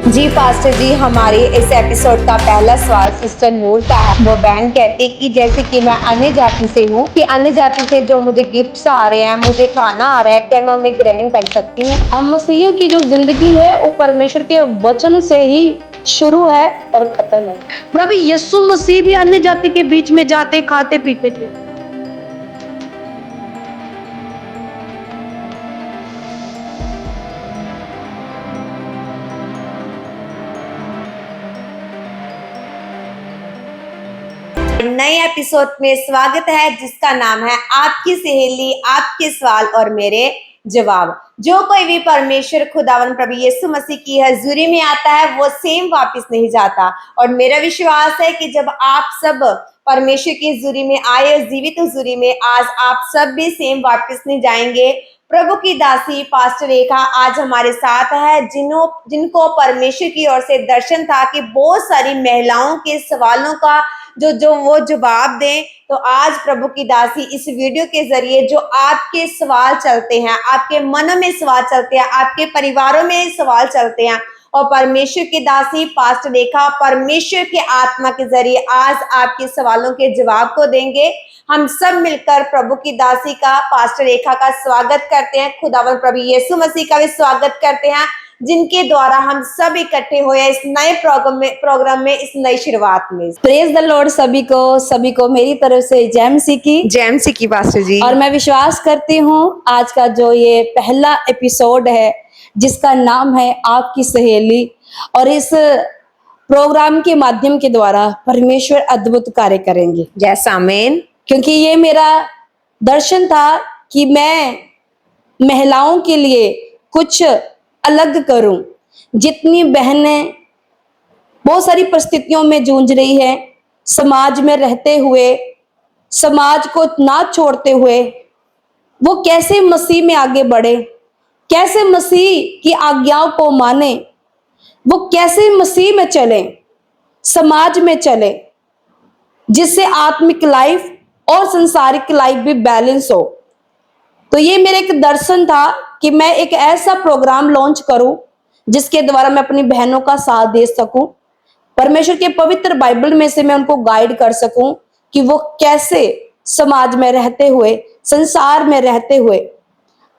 जी pastor जी, हमारे इस episode का पहला सवाल सिस्टर नूर का है। वो बहन कहती कि जैसे कि मैं अन्य जाति से हूँ, कि अन्य जाति से जो मुझे गिफ्ट्स आ रहे हैं, मुझे खाना आ रहा है, क्या मैं उन्हें ग्रहण कर सकती हूँ? हम मसीहियों की जो जिंदगी है वो परमेश्वर के वचन से ही शुरू है और खत्म है। प्रभु यीशु मसीह भी अन्य जाति के बीच में जाते खाते पीते थे। नए एपिसोड में स्वागत है जिसका नाम है आपकी सहेली, आपके सवाल और मेरे जवाब। जो कोई भी परमेश्वर खुदावन प्रभु यीशु मसीह की हजूरी में आता है वो सेम वापस नहीं जाता। और मेरा विश्वास है कि जब आप सब परमेश्वर की हजूरी में आए, जीवित हजूरी में, आज आप सब भी सेम वापस नहीं जाएंगे। प्रभु की दासी पास्टर रेखा आज हमारे साथ है, जिनको परमेश्वर की ओर से दर्शन था कि बहुत सारी महिलाओं के सवालों का जो वो जवाब दें। तो आज प्रभु की दासी इस वीडियो के जरिए जो आपके सवाल चलते हैं, आपके मनों में सवाल चलते हैं, आपके परिवारों में सवाल चलते हैं, और परमेश्वर की दासी पास्टर रेखा परमेश्वर के आत्मा के जरिए आज आपके सवालों के जवाब को देंगे। हम सब मिलकर प्रभु की दासी का, पास्टर रेखा का स्वागत करते हैं। खुदावंद प्रभु यीशु मसीह का भी स्वागत करते हैं, जिनके द्वारा हम सब इकट्ठे हुए इस नए प्रोग्राम में इस नई शुरुआत में। प्रेज द लॉर्ड सभी को मेरी तरफ से जय मसीह की पास्टर जी। और मैं विश्वास करती हूँ आज का जो ये पहला एपिसोड है जिसका नाम है आपकी सहेली, और इस प्रोग्राम के माध्यम के द्वारा परमेश्वर अद्भुत कार्य करेंगे। यस आमीन। क्योंकि ये मेरा दर्शन था कि मैं महिलाओं के लिए कुछ अलग करूं। जितनी बहनें बहुत सारी परिस्थितियों में जूझ रही है, समाज में रहते हुए, समाज को ना छोड़ते हुए, वो कैसे मसीह में आगे बढ़े, कैसे मसीह की आज्ञाओं को माने, वो कैसे मसीह में चले, समाज में चले, जिससे आत्मिक लाइफ और संसारिक लाइफ भी बैलेंस हो। तो ये मेरा एक दर्शन था कि मैं एक ऐसा प्रोग्राम लॉन्च करूं जिसके द्वारा मैं अपनी बहनों का साथ दे सकूं, परमेश्वर के पवित्र बाइबल में से मैं उनको गाइड कर सकूं कि वो कैसे समाज में रहते हुए, संसार में रहते हुए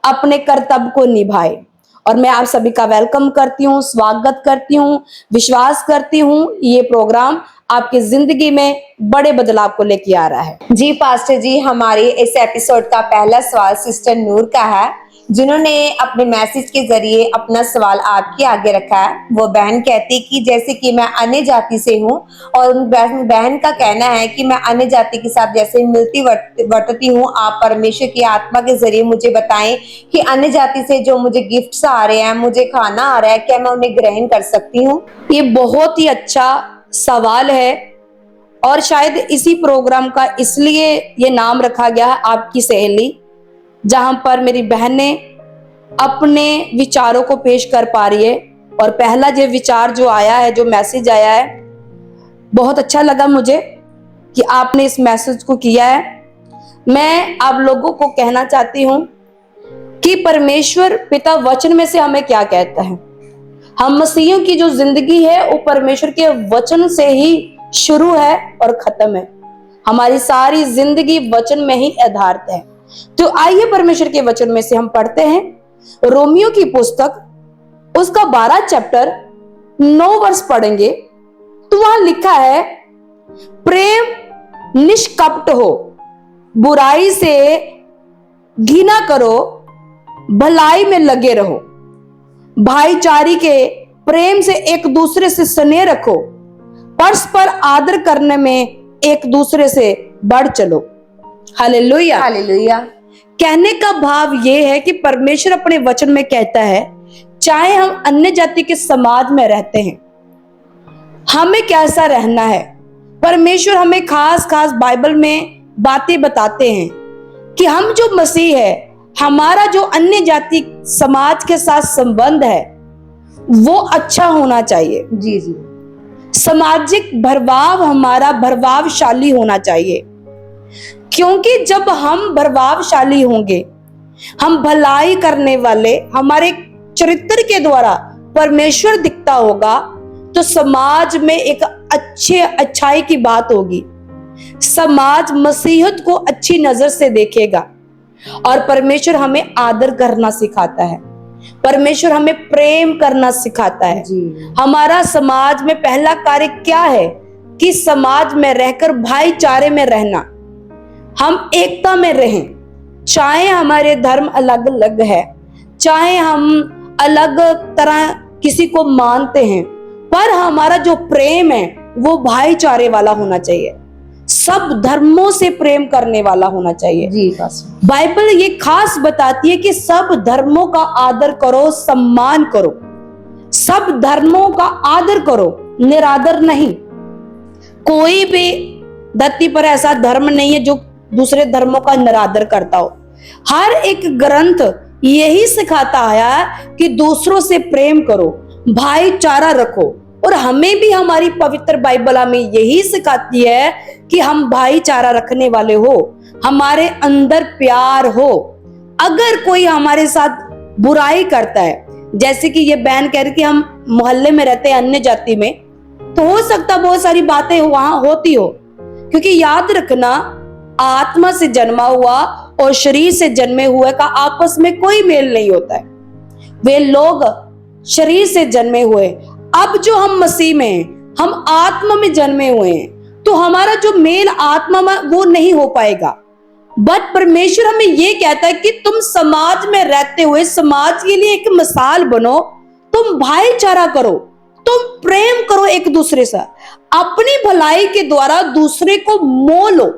अपने कर्तव्य को निभाए। और मैं आप सभी का वेलकम करती हूँ, स्वागत करती हूँ, विश्वास करती हूँ ये प्रोग्राम आपकी जिंदगी में बड़े बदलाव को लेके आ रहा है। जी पास्टर जी, हमारे इस एपिसोड का पहला सवाल सिस्टर नूर का है, जिन्होंने अपने मैसेज के जरिए अपना सवाल आपके आगे रखा है। वो बहन कहती कि जैसे कि मैं अन्य जाति से हूँ, और उन बहन का कहना है कि मैं अन्य जाति के साथ जैसे मिलती वर्तती हूँ। आप परमेश्वर की आत्मा के जरिए मुझे बताएं कि अन्य जाति से जो मुझे गिफ्ट्स आ रहे हैं, मुझे खाना आ रहा है, क्या मैं उन्हें ग्रहण कर सकती हूँ? ये बहुत ही अच्छा सवाल है, और शायद इसी प्रोग्राम का इसलिए ये नाम रखा गया है आपकी सहेली, जहां पर मेरी बहनें अपने विचारों को पेश कर पा रही है। और पहला जो विचार जो आया है, जो मैसेज आया है, बहुत अच्छा लगा मुझे कि आपने इस मैसेज को किया है। मैं आप लोगों को कहना चाहती हूं कि परमेश्वर पिता वचन में से हमें क्या कहता है। हम मसीहियों की जो जिंदगी है वो परमेश्वर के वचन से ही शुरू है और खत्म है। हमारी सारी जिंदगी वचन में ही आधारित है। तो आइए परमेश्वर के वचन में से हम पढ़ते हैं रोमियो की पुस्तक, उसका 12 चैप्टर 9 वर्ष पढ़ेंगे। तो वहां लिखा है, प्रेम निष्कपट हो, बुराई से घृणा करो, भलाई में लगे रहो, भाईचारे के प्रेम से एक दूसरे से स्नेह रखो, परस्पर आदर करने में एक दूसरे से बढ़ चलो। Hallelujah hallelujah. कहने का भाव यह है कि परमेश्वर अपने वचन में कहता है, चाहे हम अन्य जाति के समाज में रहते हैं, हमें कैसा रहना है। परमेश्वर हमें खास खास बाइबल में बातें बताते हैं कि हम जो मसीह है, हमारा जो अन्य जाति समाज के साथ संबंध है वो अच्छा होना चाहिए। जी जी। सामाजिक प्रभाव हमारा प्रभावशाली होना चाहिए, क्योंकि जब हम प्रभावशाली होंगे, हम भलाई करने वाले, हमारे चरित्र के द्वारा परमेश्वर दिखता होगा तो समाज में एक अच्छाई की बात होगी। समाज मसीहत को अच्छी नजर से देखेगा और परमेश्वर हमें आदर करना सिखाता है, परमेश्वर हमें प्रेम करना सिखाता है। हमारा समाज में पहला कार्य क्या है कि समाज में रहकर भाईचारे में रहना, हम एकता में रहें। चाहे हमारे धर्म अलग अलग है, चाहे हम अलग तरह किसी को मानते हैं, पर हमारा जो प्रेम है वो भाईचारे वाला होना चाहिए, सब धर्मों से प्रेम करने वाला होना चाहिए। जी, बाइबल ये खास बताती है कि सब धर्मों का आदर करो, सम्मान करो, सब धर्मों का आदर करो, निरादर नहीं। कोई भी धरती पर ऐसा धर्म नहीं है जो दूसरे धर्मों का निरादर करता हो। हर एक ग्रंथ यही सिखाता है कि दूसरों से प्रेम करो, भाईचारा रखो, और हमें भी हमारी पवित्र बाइबल हमें यही सिखाती है कि हम भाईचारा रखने वाले हो, हमारे अंदर प्यार हो। अगर कोई हमारे साथ बुराई करता है, जैसे कि ये बहन कह रही कि हम मोहल्ले में रहते हैं अन्य जाति में, तो हो सकता बहुत सारी बातें वहां होती हो, क्योंकि याद रखना आत्मा से जन्मा हुआ और शरीर से जन्मे हुए का आपस में कोई मेल नहीं होता है। वे लोग शरीर से जन्मे हुए, अब जो हम मसीह में हैं, हम आत्मा में जन्मे हुए हैं, तो हमारा जो मेल आत्मा में वो नहीं हो पाएगा। बट परमेश्वर हमें ये कहता है कि तुम समाज में रहते हुए समाज के लिए एक मिसाल बनो, तुम भाईचारा करो, तुम प्रेम करो एक दूसरे से, अपनी भलाई के द्वारा दूसरे को मोह लो,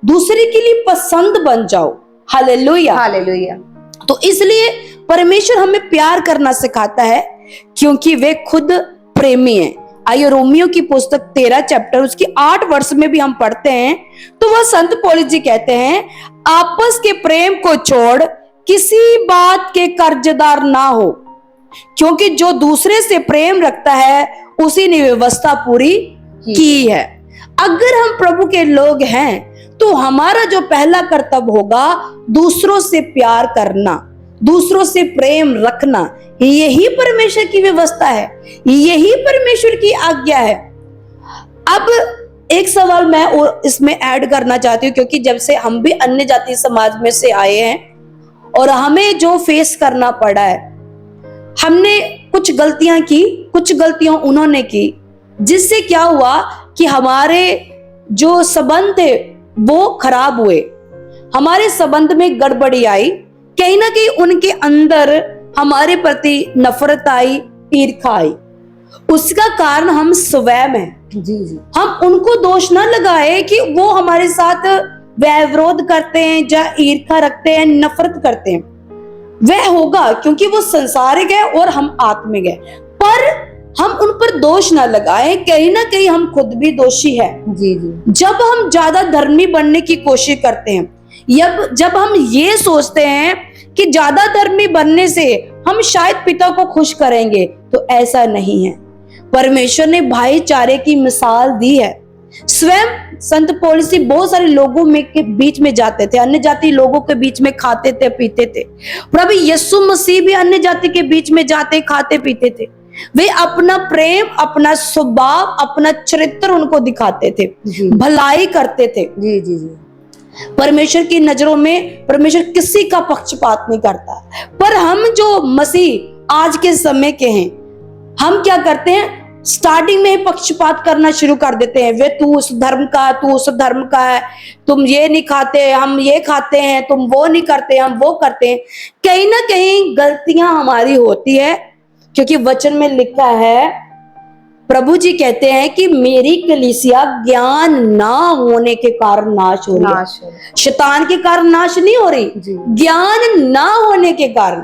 दूसरे के लिए पसंद बन जाओ। Hallelujah, hallelujah. तो इसलिए परमेश्वर हमें प्यार करना सिखाता है क्योंकि वे खुद प्रेमी हैं। आइए रोमियो की पुस्तक 13 चैप्टर उसकी 8 वर्ष में भी हम पढ़ते हैं, तो वह संत पौलुस जी कहते हैं, आपस के प्रेम को छोड़ किसी बात के कर्जदार ना हो, क्योंकि जो दूसरे से प्रेम रखता है उसी ने व्यवस्था पूरी की है। अगर हम प्रभु के लोग हैं तो हमारा जो पहला कर्तव्य होगा दूसरों से प्यार करना, दूसरों से प्रेम रखना। यही परमेश्वर की व्यवस्था है, यही परमेश्वर की आज्ञा है। अब एक सवाल मैं और इसमें ऐड करना चाहती हूँ, क्योंकि जब से हम भी अन्य जाति समाज में से आए हैं और हमें जो फेस करना पड़ा है, हमने कुछ गलतियां की, कुछ गलतियां उन्होंने की, जिससे क्या हुआ कि हमारे जो संबंध थे वो खराब हुए, हमारे संबंध में गड़बड़ी आई, कहीं ना कहीं उनके अंदर हमारे प्रति नफरत आई, ईर्ष्या आई। उसका कारण हम स्वयं हैं। जी जी, हम उनको दोष ना लगाए कि वो हमारे साथ वह विरोध करते हैं या ईर्ष्या रखते हैं, नफरत करते हैं। वह होगा क्योंकि वो संसारिक है और हम आत्मिक है, पर हम उन पर दोष ना लगाए, कहीं ना कहीं हम खुद भी दोषी है। जी जी, जब हम ज्यादा धर्मी बनने की कोशिश करते हैं, जब हम ये सोचते हैं कि ज्यादा धर्मी बनने से हम शायद पिता को खुश करेंगे, तो ऐसा नहीं है। परमेश्वर ने भाईचारे की मिसाल दी है। स्वयं संत पौलुस बहुत सारे लोगों में के बीच में जाते थे, अन्य जाति लोगों के बीच में खाते थे, पीते थे। प्रभु यीशु मसीह भी अन्य जाति के बीच में जाते, खाते, पीते थे। वे अपना प्रेम, अपना स्वभाव, अपना चरित्र उनको दिखाते थे, भलाई करते थे। जी जी जी, परमेश्वर की नजरों में परमेश्वर किसी का पक्षपात नहीं करता। पर हम जो मसीह आज के समय के हैं, हम क्या करते हैं, स्टार्टिंग में ही पक्षपात करना शुरू कर देते हैं। वे तू उस धर्म का, तू उस धर्म का है, तुम ये नहीं खाते, हम ये खाते हैं, तुम वो नहीं करते, हम वो करते हैं। कहीं ना कहीं गलतियां हमारी होती है, क्योंकि वचन में लिखा है, प्रभु जी कहते हैं कि मेरी कलीसिया ज्ञान ना होने के कारण नाश हो रही है। शैतान के कारण नाश नहीं हो रही, ज्ञान ना होने के कारण।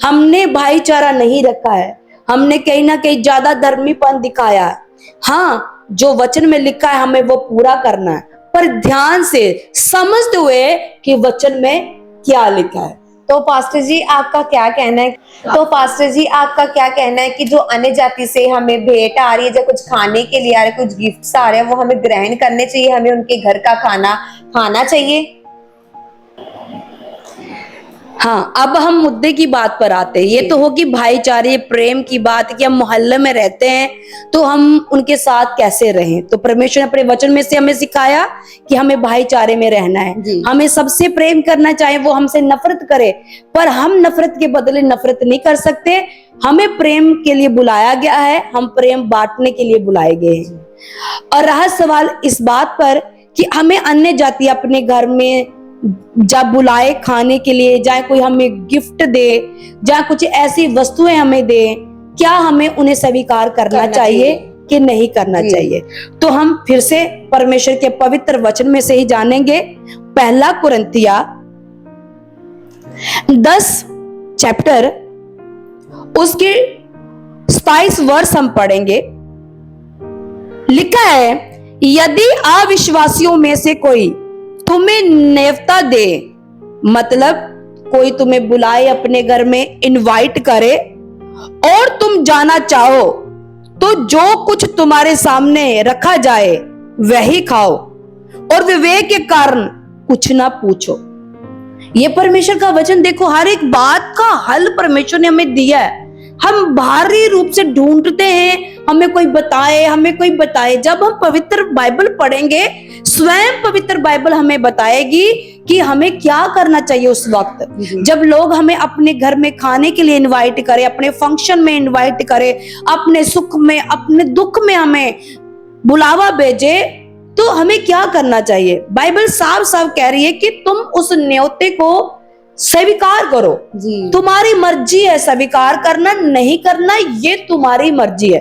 हमने भाईचारा नहीं रखा है, हमने कहीं ना कहीं ज्यादा धर्मीपन दिखाया है। हाँ, जो वचन में लिखा है हमें वो पूरा करना है, पर ध्यान से समझते हुए कि वचन में क्या लिखा है। तो पास्टर जी आपका क्या कहना है? तो पास्टर जी आपका क्या कहना है कि जो अन्य जाति से हमें भेंट आ रही है, जो कुछ खाने के लिए आ रहे, कुछ गिफ्ट्स आ रहे हैं, वो हमें ग्रहण करने चाहिए, हमें उनके घर का खाना खाना चाहिए? हाँ, अब हम मुद्दे की बात पर आते हैं। ये तो होगी भाईचारे प्रेम की बात कि हम मोहल्ले में रहते हैं तो हम उनके साथ कैसे रहें। तो परमेश्वर ने अपने वचन में से हमें सिखाया कि हमें भाईचारे में रहना है, हमें सबसे प्रेम करना, चाहे वो हमसे नफरत करे, पर हम नफरत के बदले नफरत नहीं कर सकते। हमें प्रेम के लिए बुलाया गया है, हम प्रेम बांटने के लिए बुलाए गए हैं। और रहा सवाल इस बात पर कि हमें अन्य जाति अपने घर में जब बुलाए खाने के लिए, चाहे कोई हमें गिफ्ट दे, चाहे कुछ ऐसी वस्तुएं हमें दे, क्या हमें उन्हें स्वीकार करना चाहिए कि नहीं करना चाहिए? तो हम फिर से परमेश्वर के पवित्र वचन में से ही जानेंगे। पहला कुरिन्थिया 10 चैप्टर उसके 27 वर्ष हम पढ़ेंगे। लिखा है, यदि अविश्वासियों में से कोई तुम्हें नेवता दे, मतलब कोई तुम्हें बुलाए अपने घर में, इनवाइट करे, और तुम जाना चाहो, तो जो कुछ तुम्हारे सामने रखा जाए वही खाओ, और विवेक के कारण कुछ ना पूछो। ये परमेश्वर का वचन देखो, हर एक बात का हल परमेश्वर ने हमें दिया है। हम बाहरी रूप से ढूंढते हैं, हमें कोई बताए। जब हम पवित्र बाइबल पढ़ेंगे, स्वयं पवित्र बाइबल हमें बताएगी कि हमें क्या करना चाहिए उस वक्त। जब लोग हमें अपने घर में खाने के लिए इनवाइट करें, अपने फंक्शन में इनवाइट करें, अपने सुख में, अपने दुख में हमें बुलावा भेजे, तो हमें क्या करना चाहिए? बाइबल साफ साफ कह रही है कि तुम उस न्योते को स्वीकार करो। तुम्हारी मर्जी है स्वीकार करना, नहीं करना ये तुम्हारी मर्जी है।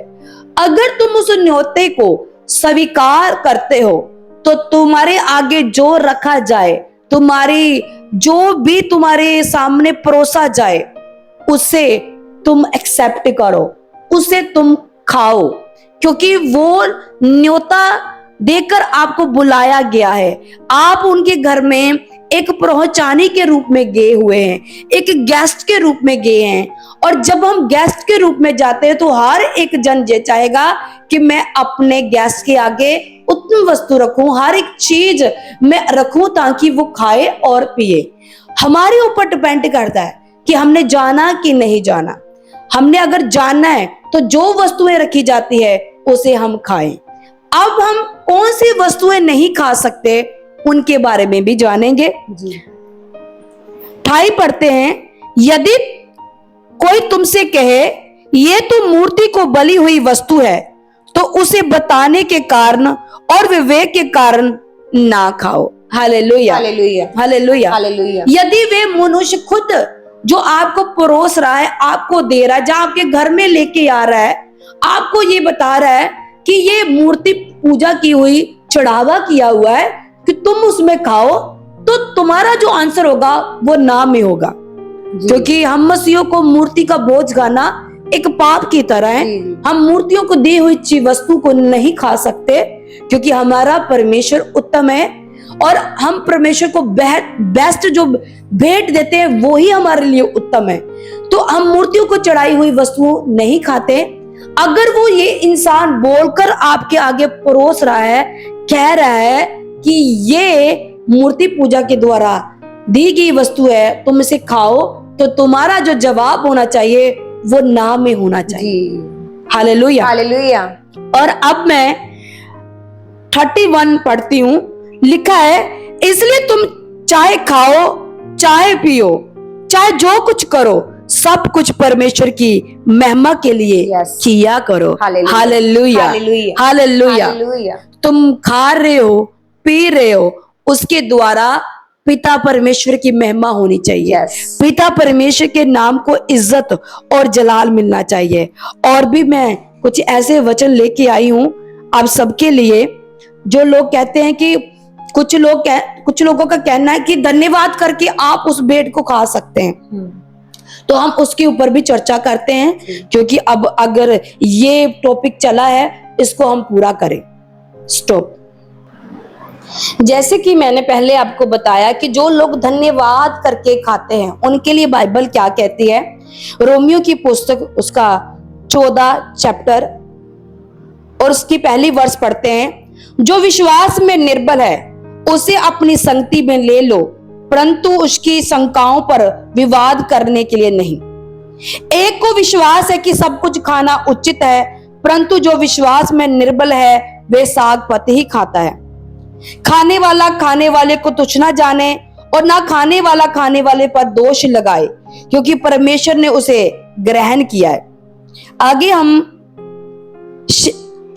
अगर तुम उस न्योते को स्वीकार करते हो तो तुम्हारे आगे जो रखा जाए, तुम्हारी जो भी तुम्हारे सामने परोसा जाए, उसे तुम एक्सेप्ट करो, उसे तुम खाओ, क्योंकि वो न्योता देकर आपको बुलाया गया है। आप उनके घर में एक पहुंचाने के रूप में गए हुए हैं, एक गेस्ट के रूप में गए हैं। और जब हम गेस्ट के रूप में जाते हैं तो हर एक जन ये चाहेगा कि मैं अपने गेस्ट के आगे उतनी वस्तु रखूं, हर एक चीज मैं रखूं ताकि वो खाए और पिए। हमारे ऊपर डिपेंड करता है कि हमने जाना कि नहीं जाना। हमने अगर जाना है तो जो वस्तुएं रखी जाती है उसे हम खाएं। अब हम कौन सी वस्तुएं नहीं खा सकते उनके बारे में भी जानेंगे। 28 पढ़ते हैं, यदि कोई तुमसे कहे ये तो मूर्ति को बली हुई वस्तु है, तो उसे बताने के कारण और विवेक के कारण ना खाओ। Hallelujah, hallelujah, hallelujah, hallelujah. यदि वे मनुष्य खुद जो आपको परोस रहा है, आपको दे रहा है, जहां आपके घर में लेके आ रहा है, आपको ये बता रहा है कि ये मूर्ति पूजा की हुई, चढ़ावा किया हुआ है, कि तुम उसमें खाओ, तो तुम्हारा जो आंसर होगा वो ना में होगा। क्योंकि हम मसीहों को मूर्ति का बोझ खाना एक पाप की तरह है। हम मूर्तियों को दी हुई वस्तु को नहीं खा सकते, क्योंकि हमारा परमेश्वर उत्तम है और हम परमेश्वर को बेस्ट जो भेंट देते हैं वो ही हमारे लिए उत्तम है। तो हम मूर्तियों को चढ़ाई हुई वस्तु नहीं खाते। अगर वो ये इंसान बोलकर आपके आगे परोस रहा है, कह रहा है कि ये मूर्ति पूजा के द्वारा दी गई वस्तु है, तुम इसे खाओ, तो तुम्हारा जो जवाब होना चाहिए वो ना में होना चाहिए। Hallelujah, hallelujah. और अब मैं 31 पढ़ती हूं। लिखा है, इसलिए तुम चाहे खाओ, चाहे पियो, चाहे जो कुछ करो, सब कुछ परमेश्वर की महिमा के लिए किया करो। Hallelujah, hallelujah. तुम खा रहे हो, पी रहे हो, उसके द्वारा पिता परमेश्वर की महिमा होनी चाहिए। पिता परमेश्वर के नाम को इज्जत और जलाल मिलना चाहिए। और भी मैं कुछ ऐसे वचन लेके आई हूं आप सबके लिए। जो लोग कहते हैं कि कुछ लोगों का कहना है कि धन्यवाद करके आप उस भेंट को खा सकते हैं, तो हम उसके ऊपर भी चर्चा करते हैं, क्योंकि अब अगर ये टॉपिक चला है इसको हम पूरा करें। स्टॉप। जैसे कि मैंने पहले आपको बताया कि जो लोग धन्यवाद करके खाते हैं उनके लिए बाइबल क्या कहती है। रोमियो की पुस्तक उसका 14 चैप्टर और उसकी पहली वर्ष पढ़ते हैं, जो विश्वास में निर्बल है उसे अपनी संगति में ले लो, परंतु उसकी शंकाओं पर विवाद करने के लिए नहीं। एक को विश्वास है कि सब कुछ खाना उचित है, परंतु जो विश्वास में निर्बल है वे साग पत्ते ही खाता है। खाने वाला खाने वाले को तुच्छ ना जाने और ना खाने वाला खाने वाले पर दोष लगाए, क्योंकि परमेश्वर ने उसे ग्रहण किया है। आगे हम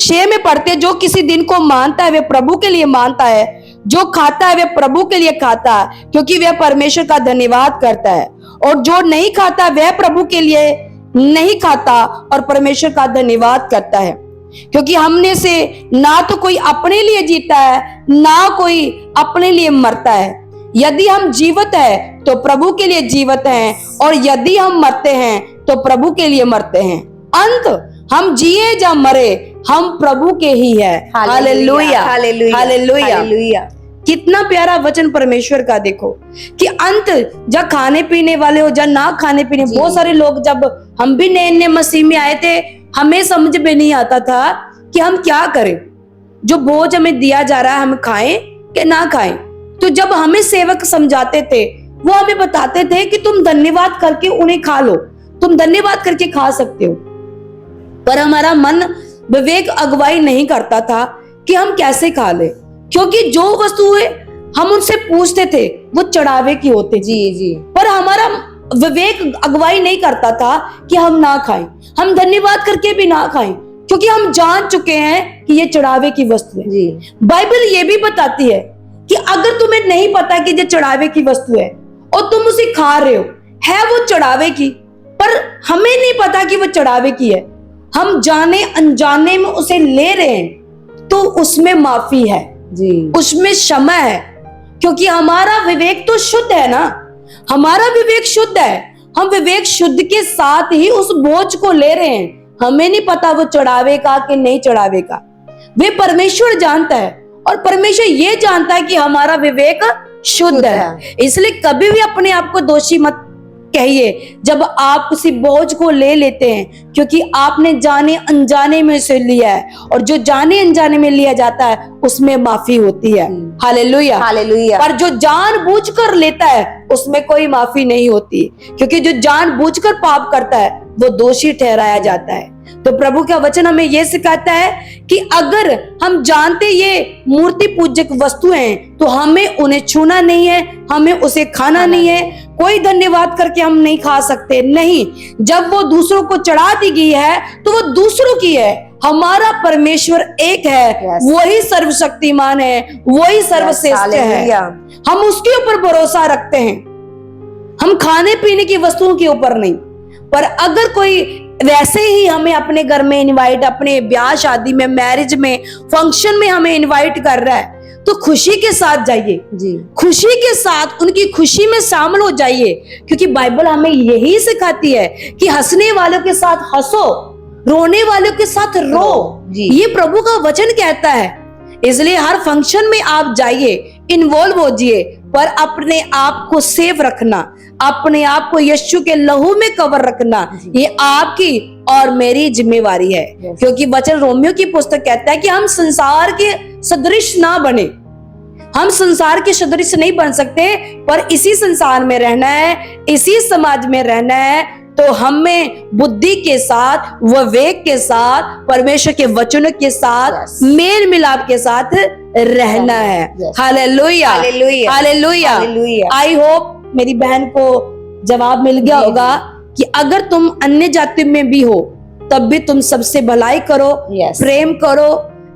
6 में पढ़ते, जो किसी दिन को मानता है वे प्रभु के लिए मानता है, जो खाता है वे प्रभु के लिए खाता है, क्योंकि वह परमेश्वर का धन्यवाद करता है, और जो नहीं खाता वह प्रभु के लिए नहीं खाता और परमेश्वर का धन्यवाद करता है, क्योंकि हमने से ना तो कोई अपने लिए जीता है ना कोई अपने लिए मरता है। यदि हम जीवित है तो प्रभु के लिए जीवित हैं, और यदि हम मरते हैं तो प्रभु के लिए मरते हैं। अंत हम जिए या मरे हम प्रभु के ही है। Hallelujah, hallelujah, hallelujah. हालेलुया। कितना प्यारा वचन परमेश्वर का, देखो कि अंत जब खाने पीने वाले हो या ना खाने पीने। बहुत सारे लोग, जब हम भी नए नए मसीह में आए थे, हमें समझ में नहीं आता था कि हम क्या करें, जो बोझ हमें दिया जा रहा है हम खाएं कि ना खाएं। तो जब हमें सेवक समझाते थे, वो हमें बताते थे कि तुम धन्यवाद करके उन्हें खा लो, तुम धन्यवाद करके खा सकते हो। पर हमारा मन विवेक अगुवाई नहीं करता था कि हम कैसे खा ले, क्योंकि जो वस्तुएं हम उनसे पूछते थे वो चढ़ावे की होते जी। पर हमारा विवेक अगुवाई नहीं करता था कि हम ना खाएं, हम धन्यवाद करके भी ना खाएं, क्योंकि हम जान चुके हैं कि ये चढ़ावे की वस्तु है जी। बाइबल ये भी बताती है कि अगर तुम्हें नहीं पता कि ये चढ़ावे की वस्तु है और तुम उसे खा रहे हो, है वो चढ़ावे की, पर हमें नहीं पता कि वो चढ़ावे की है, हम जाने अनजाने में उसे ले रहे हैं, तो उसमें माफी है जी, उसमें क्षमा है, क्योंकि हमारा विवेक तो शुद्ध है ना, हमारा विवेक शुद्ध है। हम विवेक शुद्ध के साथ ही उस बोझ को ले रहे हैं। हमें नहीं पता वो चढ़ावे का कि नहीं चढ़ावे का, वे परमेश्वर जानता है, और परमेश्वर ये जानता है कि हमारा विवेक शुद्ध है। इसलिए कभी भी अपने आप को दोषी मत कहिए जब आप किसी बोझ को ले लेते हैं, क्योंकि आपने जाने अनजाने में उसे लिया है, और जो जाने अनजाने में लिया जाता है उसमें माफी होती है। Hallelujah, hallelujah. पर जो जानबूझकर लेता है उसमें कोई माफी नहीं होती, क्योंकि जो जानबूझकर पाप करता है वो दोषी ठहराया जाता है। तो प्रभु का वचन हमें यह सिखाता है कि अगर हम जानते ये मूर्ति पूजक वस्तु हैं तो हमें उन्हें छूना नहीं है, हमें उसे खाना नहीं है। कोई धन्यवाद करके हम नहीं खा सकते, नहीं। जब वो दूसरों को चढ़ा दी गई है तो वो दूसरों की है। हमारा परमेश्वर एक है, वही सर्वशक्तिमान है, वही सर्वश्रेष्ठ है। हम उसके ऊपर भरोसा रखते हैं, हम खाने पीने की वस्तुओं के ऊपर नहीं। पर अगर कोई वैसे ही हमें अपने घर में इनवाइट, अपने ब्याह शादी में, मैरिज में, फंक्शन में हमें इनवाइट कर रहा है, तो खुशी के साथ जाइए जी, खुशी के साथ उनकी खुशी में शामिल हो जाइए, क्योंकि बाइबल हमें यही सिखाती है कि हंसने वालों के साथ हंसो, रोने वालों के साथ रो जी। ये प्रभु का वचन कहता है। इसलिए हर फंक्शन में आप जाइए, इन्वॉल्व होजिए, पर अपने आप को सेफ रखना, अपने आप को यीशु के लहू में कवर रखना, ये आपकी और मेरी जिम्मेवारी है। क्योंकि वचन रोमियो की पुस्तक कहता है कि हम संसार के सदृश ना बने, हम संसार के सदृश नहीं बन सकते, पर इसी संसार में रहना है, इसी समाज में रहना है। तो हमें बुद्धि के साथ, विवेक के साथ, परमेश्वर के वचनों के साथ, मेल मिलाप के साथ रहना है। Hallelujah, hallelujah, hallelujah. I hope मेरी बहन को जवाब मिल गया होगा कि अगर तुम अन्य जाति में भी हो तब भी तुम सबसे भलाई करो, प्रेम करो,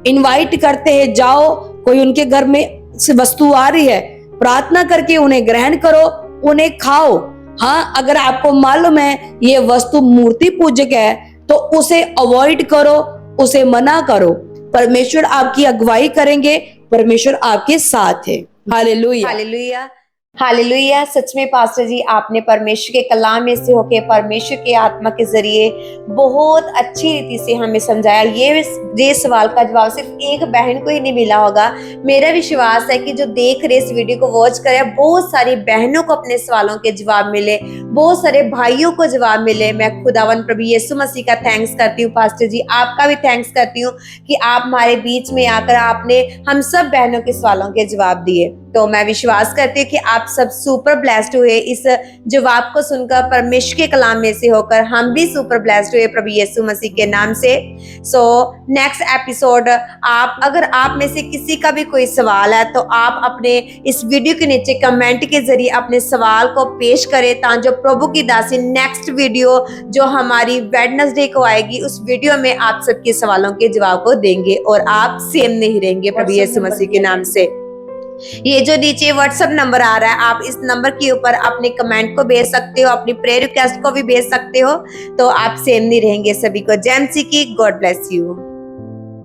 इनवाइट करते हैं, जाओ, कोई उनके घर में वस्तु आ रही है, प्रार्थना करके उन्हें ग्रहण करो, उन्हें खाओ। हाँ, अगर आपको मालूम है ये वस्तु मूर्ति पूजक है तो उसे अवॉइड करो, उसे मना करो। परमेश्वर आपकी अगुवाई करेंगे, परमेश्वर आपके साथ है। Hallelujah, hallelujah, hallelujah. सच में पास्टर जी, आपने परमेश्वर के कलाम में से होके परमेश्वर के आत्मा के जरिए बहुत अच्छी रीति से हमें समझाया। ये सवाल का जवाब सिर्फ एक बहन को ही नहीं मिला होगा। मेरा विश्वास है कि जो देख रहे इस वीडियो को वॉच करे, बहुत सारी बहनों को अपने सवालों के जवाब मिले, बहुत सारे भाइयों को जवाब मिले। मैं खुदावन प्रभु यीशु मसीह का थैंक्स करती हूँ। पास्टर जी, आपका भी थैंक्स करती हूँ कि आप हमारे बीच में आकर आपने हम सब बहनों के सवालों के जवाब दिए। तो मैं विश्वास करती हूँ कि आप सब सुपर ब्लेस्ड हुए इस जवाब को सुनकर, परमेश्वर के कलाम में से होकर हम भी सुपर ब्लेस्ड हुए प्रभु यीशु मसीह के नाम से। सो नेक्स्ट एपिसोड अगर आप में से किसी का भी कोई सवाल है तो आप अपने इस वीडियो के नीचे कमेंट के जरिए अपने सवाल को पेश करें, ताकि प्रभु की दासी नेक्स्ट वीडियो जो हमारी वेडनेसडे को आएगी उस वीडियो में आप सबके सवालों के जवाब को देंगे और आप सेम नहीं रहेंगे प्रभु यीशु मसीह के नाम से। ये जो नीचे व्हाट्सएप नंबर आ रहा है, आप इस नंबर के ऊपर अपने कमेंट को भेज सकते हो, अपनी प्रेयर रिक्वेस्ट को भी भेज सकते हो, तो आप सेम नहीं रहेंगे। सभी को जय मसीह की, गॉड ब्लेस यू।